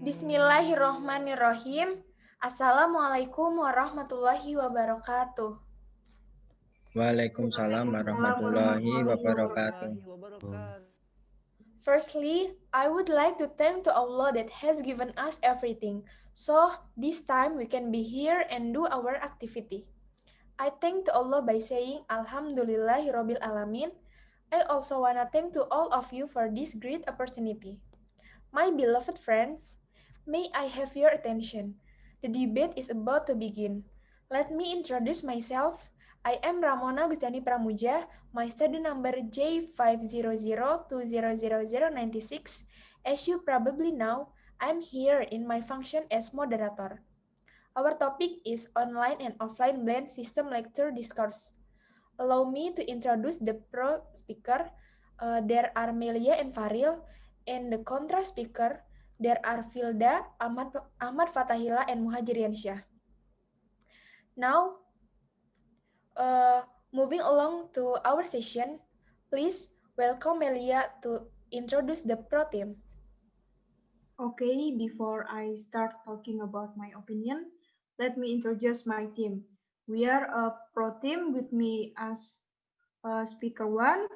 Bismillahirrohmanirrohim. Assalamualaikum warahmatullahi wabarakatuh. Waalaikumsalam warahmatullahi wabarakatuh. Firstly, I would like to thank to Allah that has given us everything. So this time we can be here and do our activity. I thank to Allah by saying Alhamdulillahirabbil alamin. I also wanna thank to all of you for this great opportunity. My beloved friends, may I have your attention? The debate is about to begin. Let me introduce myself. I am Ramona Gusani Pramuja. My study number J500200096. As you probably know, I'm here in my function as moderator. Our topic is online and offline blend system lecture discourse. Allow me to introduce the pro speaker. There are Melia and Faril, and the contra speaker. There are Filda, Ahmad Fatahila, and Muhajiriansyah. Now, moving along to our session, please welcome Melia to introduce the pro team. Okay, before I start talking about my opinion, let me introduce my team. We are a pro team with me as speaker 1,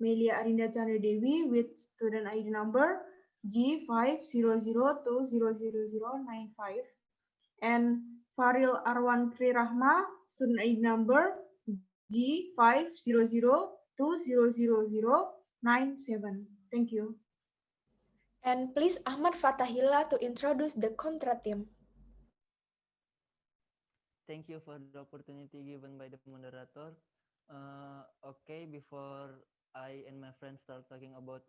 Melia Arinda Chandra Dewi with student ID number G500200095 and Faril Arwan Tri Rahma, student ID number G500200097. Thank you. And please Ahmad Fatahila to introduce the contra team. Thank you for the opportunity given by the moderator. Okay, before I and my friends start talking about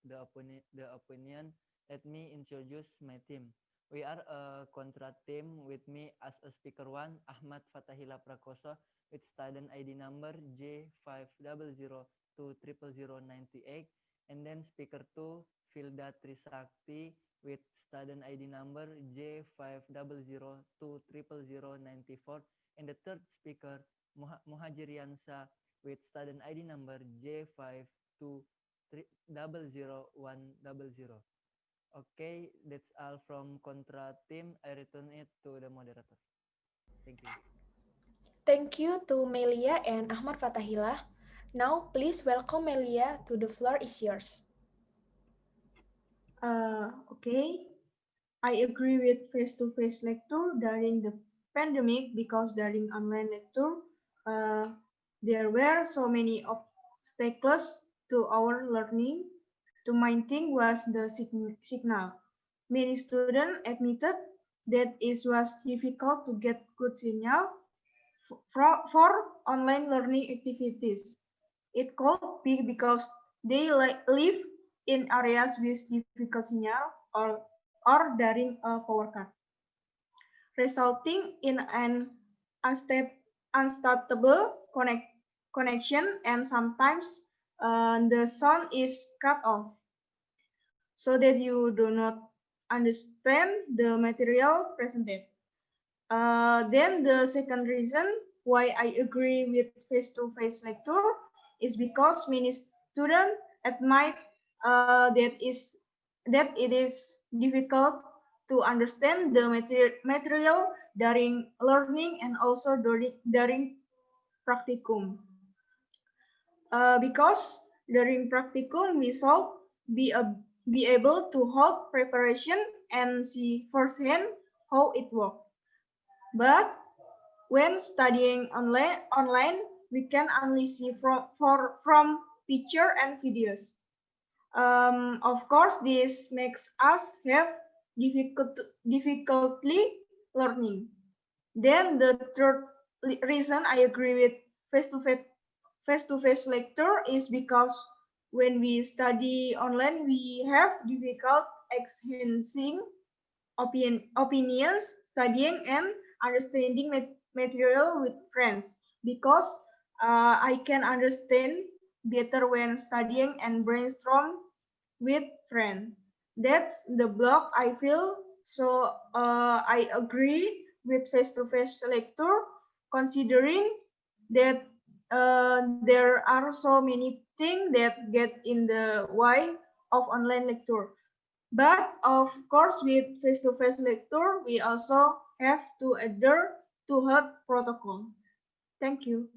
the opinion, let me introduce my team. We are a contra team with me as a speaker 1, Ahmad Fatahila Prakoso, with student ID number J500200098, and then speaker 2, Filda Trisakti, with student ID number J500200094, and the third speaker, Muhajiriansyah, with student ID number J52000100. Okay, that's all from Contra team. I return it to the moderator. Thank you. Thank you to Melia and Ahmad Fatahila. Now, please welcome Melia to the floor is yours. Okay, I agree with face-to-face lecture during the pandemic because during online lecture, there were so many obstacles to our learning. The main thing was the signal. Many students admitted that it was difficult to get good signal for online learning activities. It could be because they live in areas with difficult signal or during a power cut, resulting in an unstable connection, and sometimes the sound is cut off so that you do not understand the material presented. Then the second reason why I agree with face-to-face lecture is because many students admit that it is difficult to understand the material during learning and also during practicum. Because during practicum we should be able to hold preparation and see firsthand how it works. But when studying online, we can only see from picture and videos. Of course, this makes us have difficulty learning. Then the third reason I agree with face-to-face lecture is because when we study online, we have difficult exchanging opinions, studying, and understanding material with friends because I can understand better when studying and brainstorm with friends. That's the block I feel. So I agree with face-to-face lecture, considering that there are so many things that get in the way of online lecture. But of course, with face-to-face lecture, we also have to adhere to health protocol. Thank you.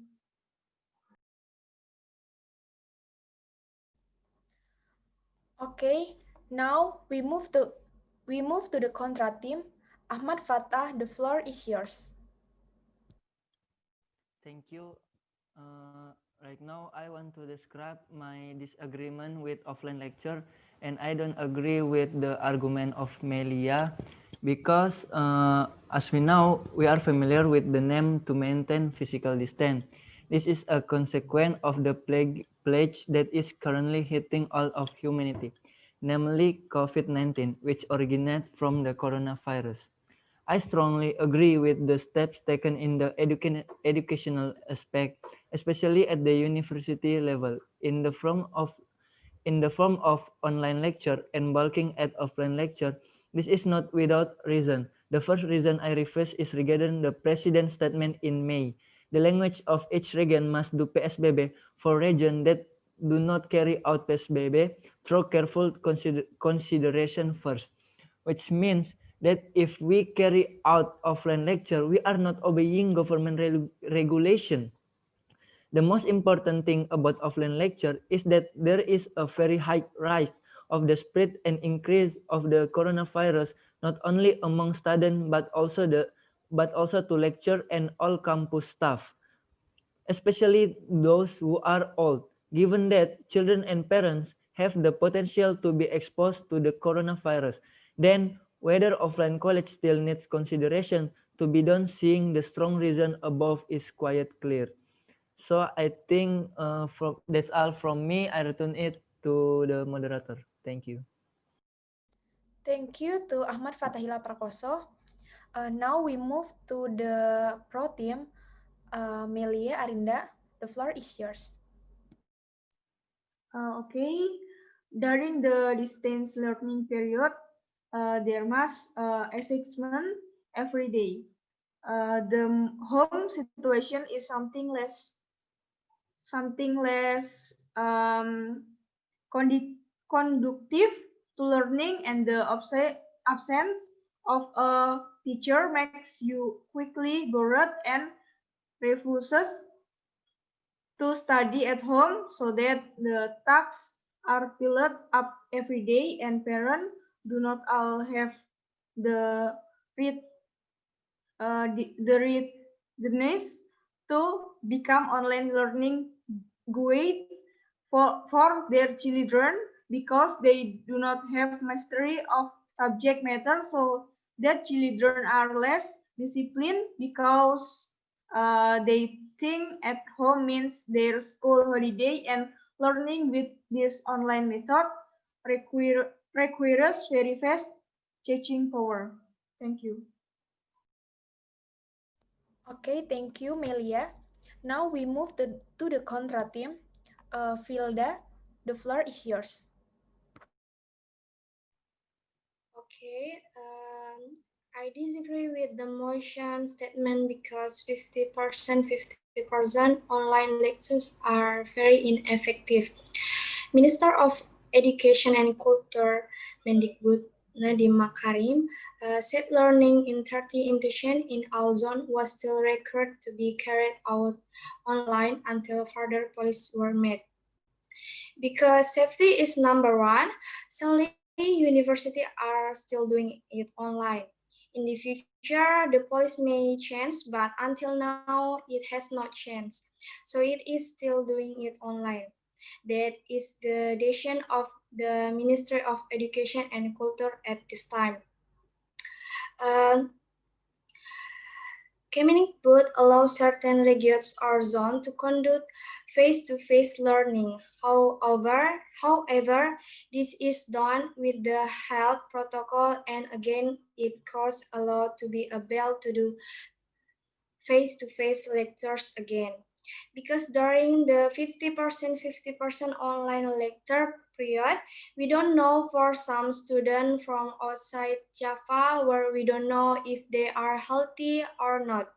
Okay, now we move to the contra team. Ahmad Fatah, the floor is yours. Thank you. Right now, I want to describe my disagreement with offline lecture, and I don't agree with the argument of Melia, because as we know, we are familiar with the name to maintain physical distance. This is a consequence of the plague that is currently hitting all of humanity, namely COVID-19, which originated from the coronavirus. I strongly agree with the steps taken in the educational aspect, especially at the university level, in the form of online lecture and bulking at offline lecture. This is not without reason. The first reason I refer is regarding the president's statement in May. The language of each region must do PSBB for regions that do not carry out PSBB through careful consideration first, which means that if we carry out offline lecture, we are not obeying government regulation. The most important thing about offline lecture is that there is a very high rise of the spread and increase of the coronavirus, not only among students but also to lecture and all campus staff, especially those who are old, given that children and parents have the potential to be exposed to the coronavirus. Then, whether offline college still needs consideration to be done, seeing the strong reason above is quite clear. So I think that's all from me. I return it to the moderator. Thank you. Thank you to Ahmad Fatahila Prakoso. Now we move to the pro team. Melia Arinda, the floor is yours. Okay, during the distance learning period, there must assessment every day. The home situation is something less conductive to learning, and the absence of a teacher makes you quickly bored and refuses to study at home, so that the tasks are piled up every day and parents do not all have the read readiness to become online learning guide for their children, because they do not have mastery of subject matter, so that children are less disciplined, because they think at home means their school holiday, and learning with this online method requires very fast catching power. Thank you. Okay, thank you, Melia. Now we move to the contra team. Filda, the floor is yours. Okay, I disagree with the motion statement because 50% online lectures are very ineffective. Minister of Education and Culture, Mendikbud Nadiem Makarim, said learning in 30 institutions in all zones was still required to be carried out online until further policies were made. Because safety is number one, certainly universities are still doing it online. In the future, the policy may change, but until now, it has not changed. So it is still doing it online. That is the decision of the Ministry of Education and Culture at this time. Kemendikbud allows certain regions or zones to conduct face-to-face learning. However, this is done with the health protocol, and again, it costs a lot to be able to do face-to-face lectures again. Because during the 50% online lecture period, we don't know for some students from outside Java, where we don't know if they are healthy or not,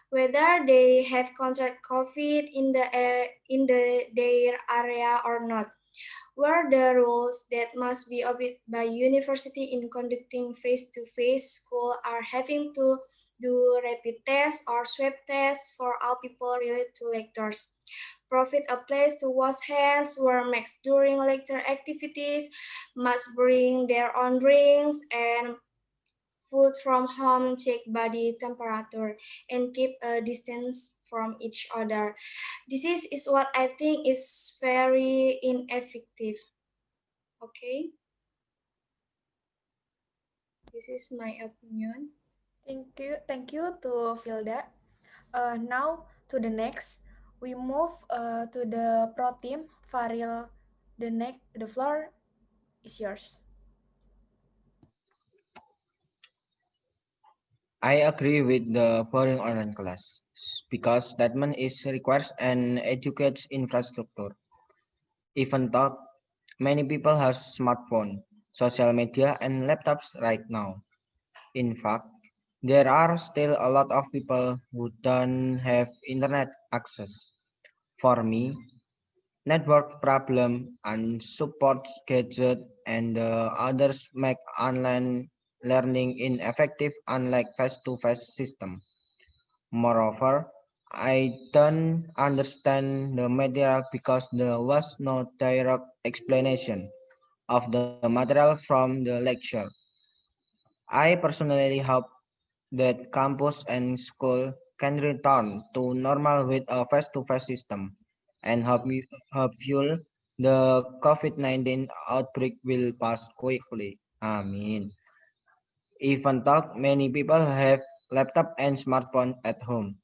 whether they have contract COVID in their area or not, were the rules that must be obeyed by university in conducting face-to-face school are having to do rapid tests or swab tests for all people related to lectures. Provide a place to wash hands, wear masks during lecture activities, must bring their own drinks and food from home, check body temperature, and keep a distance from each other. This is what I think is very ineffective. Okay, this is my opinion. Thank you to Filda. Now to the next, we move to the pro team. Faril, the floor is yours. I agree with the boring online class because statement is requires an educated infrastructure. Even though many people have smartphone, social media, and laptops right now. In fact, there are still a lot of people who don't have internet access. For me, network problem and support gadget and others make online learning ineffective unlike face-to-face system. Moreover, I don't understand the material because there was no direct explanation of the material from the lecture. I personally hope that campus and school can return to normal with a face-to-face system and hopefully the COVID-19 outbreak will pass quickly. Amen. Even though many people have laptop and smartphone at home,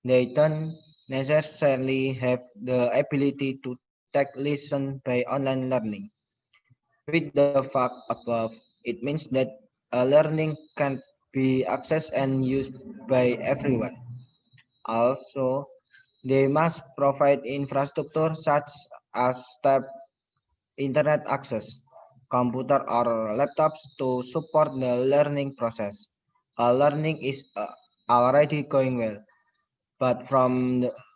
they don't necessarily have the ability to take lesson by online learning. With the fact above, it means that learning can be accessed and used by everyone. Also, they must provide infrastructure such as step internet access, computer or laptops to support the learning process. Learning is already going well, but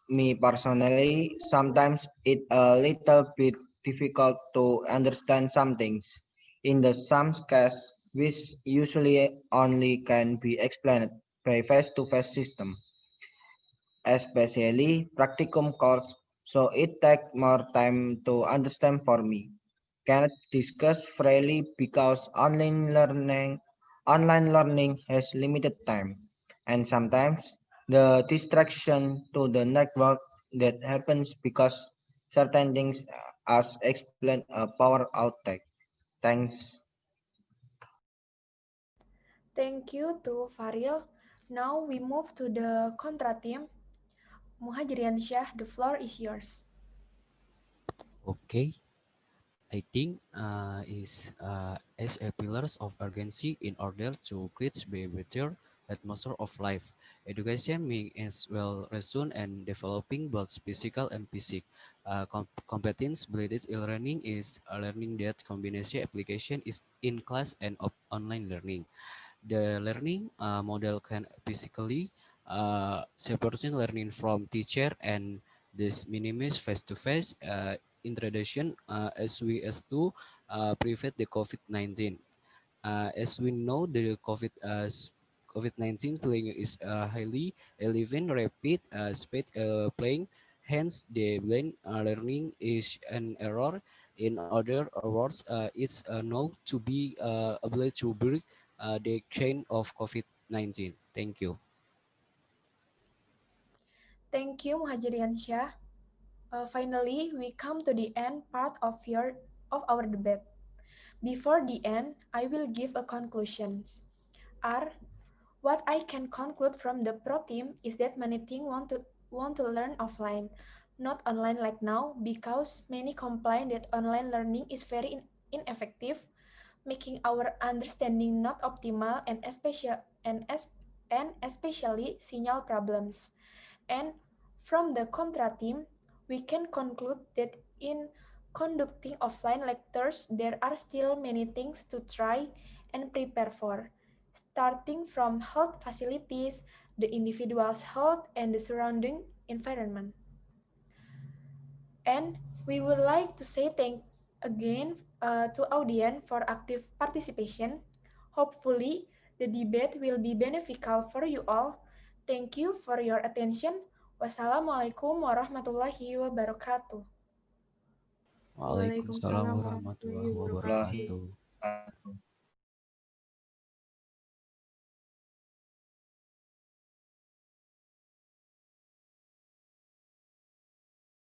me personally, sometimes it a little bit difficult to understand some things. In the some case, which usually only can be explained by face-to-face system, especially practicum course, so it take more time to understand for me. Cannot discuss freely because online learning has limited time and sometimes the distraction to the network that happens because certain things as explain a power outage. Thanks. Thank you to Faril. Now we move to the contra team. Muhajiriansyah, the floor is yours. Okay, I think is as a pillars of urgency in order to create a better atmosphere of life. Education means as well resume and developing both physical and physic. Competence based learning is a learning that combination application is in class and online learning. The learning model can physically separation learning from teacher and this minimize face-to-face introduction as we as to prevent the COVID-19. As we know, the COVID-19 playing is highly elevated rapid speed playing. Hence, the blend learning is an error. In other words, it's known to be able to break the chain of COVID-19. Thank you. Thank you, Muhajiriansyah. Finally, we come to the end part of our debate. Before the end, I will give a conclusion. R. What I can conclude from the pro team is that many things want to learn offline, not online like now, because many complain that online learning is very ineffective, making our understanding not optimal and especially signal problems. And from the contra team, we can conclude that in conducting offline lectures, there are still many things to try and prepare for, starting from health facilities, the individual's health, and the surrounding environment. And we would like to say again to audience for active participation. Hopefully, the debate will be beneficial for you all. Thank you for your attention. Wassalamualaikum warahmatullahi wabarakatuh. Waalaikumsalam Waalaikumsalam warahmatullahi warahmatullahi wabarakatuh. wabarakatuh. Wabarakatuh.